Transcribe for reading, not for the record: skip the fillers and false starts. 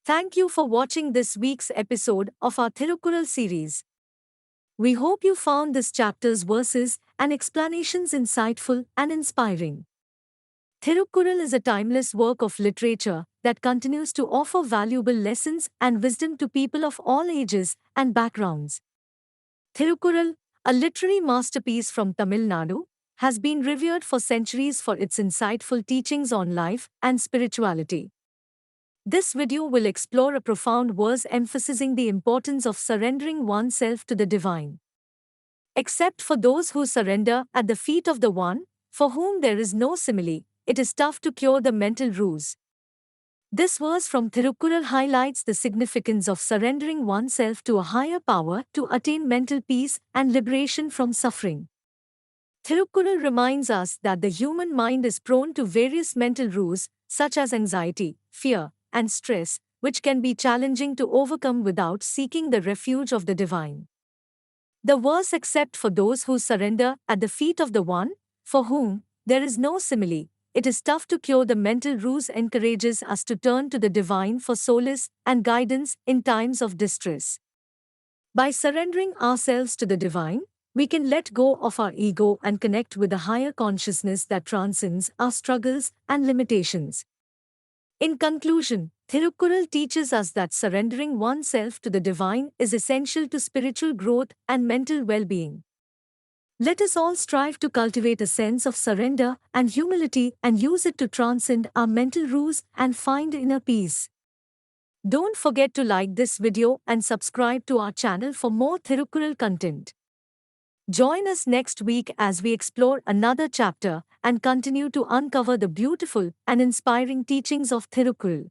Thank you for watching this week's episode of our Thirukkural series. We hope you found this chapter's verses and explanations insightful and inspiring. Thirukkural is a timeless work of literature that continues to offer valuable lessons and wisdom to people of all ages and backgrounds. Thirukkural, a literary masterpiece from Tamil Nadu, has been revered for centuries for its insightful teachings on life and spirituality. This video will explore a profound verse emphasizing the importance of surrendering oneself to the divine. Except for those who surrender at the feet of the one, for whom there is no simile, it is tough to cure the mental ruse. This verse from Thirukkural highlights the significance of surrendering oneself to a higher power to attain mental peace and liberation from suffering. Thirukkural reminds us that the human mind is prone to various mental ruse, such as anxiety, fear, and stress, which can be challenging to overcome without seeking the refuge of the divine. The verse except for those who surrender at the feet of the one, for whom there is no simile, it is tough to cure the mental ruse encourages us to turn to the divine for solace and guidance in times of distress. By surrendering ourselves to the divine, we can let go of our ego and connect with a higher consciousness that transcends our struggles and limitations. In conclusion, Thirukkural teaches us that surrendering oneself to the divine is essential to spiritual growth and mental well-being. Let us all strive to cultivate a sense of surrender and humility and use it to transcend our mental ruse and find inner peace. Don't forget to like this video and subscribe to our channel for more Thirukkural content. Join us next week as we explore another chapter and continue to uncover the beautiful and inspiring teachings of Thirukkural.